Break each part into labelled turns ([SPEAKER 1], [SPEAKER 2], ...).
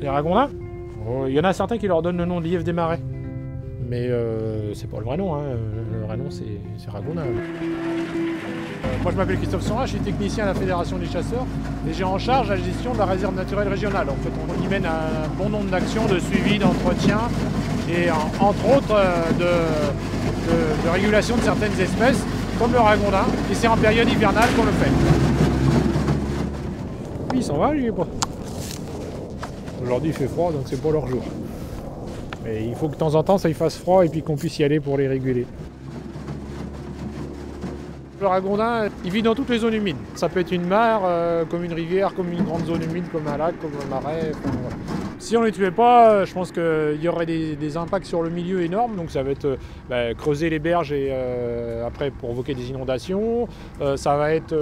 [SPEAKER 1] Les ragondins, il y en a certains qui leur donnent le nom de lièvre des marais. Mais c'est pas le vrai nom, hein. Le vrai nom c'est ragondin. Moi je m'appelle Christophe Sonra, je suis technicien à la Fédération des chasseurs et j'ai en charge la gestion de la réserve naturelle régionale. En fait, on y mène un bon nombre d'actions de suivi, d'entretien et entre autres de régulation de certaines espèces comme le ragondin, et c'est en période hivernale qu'on le fait. Il s'en va, lui, pas. Aujourd'hui il fait froid donc c'est pas leur jour. Mais il faut que de temps en temps ça y fasse froid et puis qu'on puisse y aller pour les réguler. Le ragondin, il vit dans toutes les zones humides. Ça peut être une mare, comme une rivière, comme une grande zone humide, comme un lac, comme un marais. Enfin, voilà. Si on ne les tuait pas, je pense qu'il y aurait des impacts sur le milieu énormes. Donc ça va être creuser les berges et après provoquer des inondations. Ça va être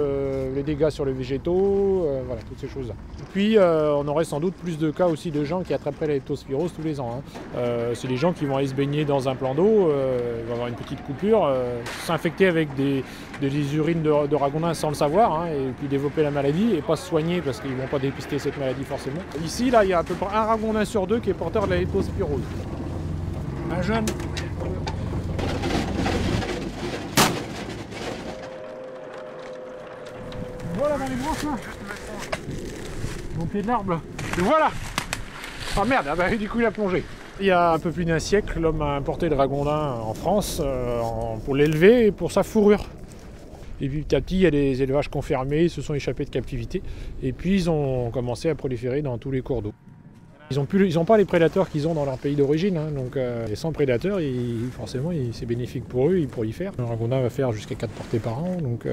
[SPEAKER 1] les dégâts sur les végétaux, voilà, toutes ces choses-là. Puis on aurait sans doute plus de cas aussi de gens qui attraperaient la leptospirose tous les ans. Hein. C'est des gens qui vont aller se baigner dans un plan d'eau, ils vont avoir une petite coupure, s'infecter avec des urines de ragondin sans le savoir, hein, et puis développer la maladie et pas se soigner parce qu'ils ne vont pas dépister cette maladie forcément. Ici, là, il y a à peu près un ragondin sur 2 qui est porteur de la leptospirose. Un jeune. Voilà dans les branches là. Au pied de l'arbre. Et voilà. Ah merde, ah bah, du coup il a plongé. Il y a un peu plus d'un siècle, l'homme a importé le ragondin en France pour l'élever et pour sa fourrure. Et puis petit à petit, il y a des élevages confirmés, ils se sont échappés de captivité. Et puis ils ont commencé à proliférer dans tous les cours d'eau. Ils n'ont pas les prédateurs qu'ils ont dans leur pays d'origine, hein, donc sans prédateurs, forcément c'est bénéfique pour eux, ils prolifèrent. Le ragondin va faire jusqu'à 4 portées par an, donc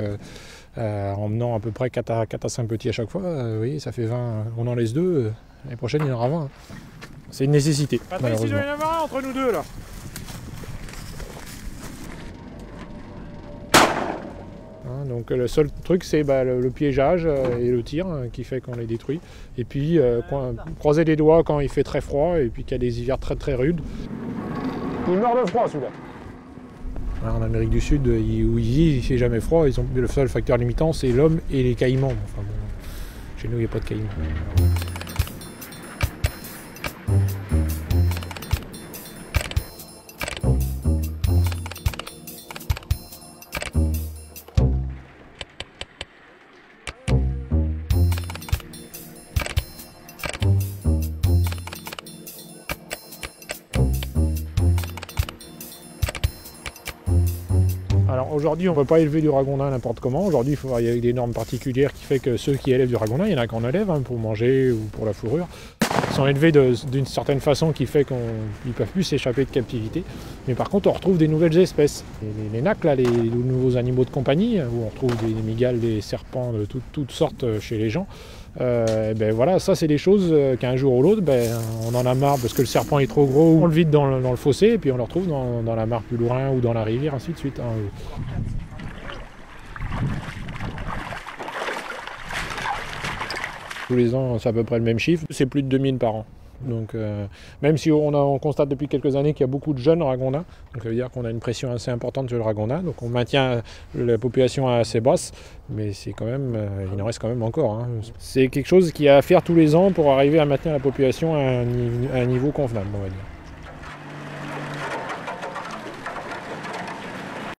[SPEAKER 1] en menant à peu près 4 à 5 petits à chaque fois, vous voyez, ça fait 20, on en laisse 2, l'année prochaine il y en aura 20. C'est une nécessité, malheureusement. Il doit y en avoir un entre nous deux là. Donc le seul truc c'est le piégeage et le tir qui fait qu'on les détruit. Et puis croiser les doigts quand il fait très froid et puis qu'il y a des hivers très très rudes. Il meurt de froid celui-là. En Amérique du Sud, où ils vivent, il ne fait jamais froid. Le seul facteur limitant c'est l'homme et les caïmans. Enfin, bon, chez nous il n'y a pas de caïmans. Alors aujourd'hui, on ne peut pas élever du ragondin n'importe comment. Aujourd'hui, il y a des normes particulières qui fait que ceux qui élèvent du ragondin, il y en a qu'on élève pour manger ou pour la fourrure, sont élevés d'une certaine façon qui fait qu'ils ne peuvent plus s'échapper de captivité. Mais par contre, on retrouve des nouvelles espèces. Les nacs, là, les nouveaux animaux de compagnie, où on retrouve des mygales, des serpents de toutes sortes chez les gens. Voilà, ça c'est des choses qu'un jour ou l'autre, on en a marre parce que le serpent est trop gros, on le vide dans le fossé et puis on le retrouve dans la mare plus loin ou dans la rivière, ainsi de suite. Hein. Tous les ans, c'est à peu près le même chiffre, c'est plus de 2000 par an. Donc, même si on constate depuis quelques années qu'il y a beaucoup de jeunes ragondins, donc ça veut dire qu'on a une pression assez importante sur le ragondin, donc on maintient la population assez basse, mais c'est quand même, il en reste quand même encore. Hein. C'est quelque chose qu'il y a à faire tous les ans pour arriver à maintenir la population à un niveau convenable, on va dire.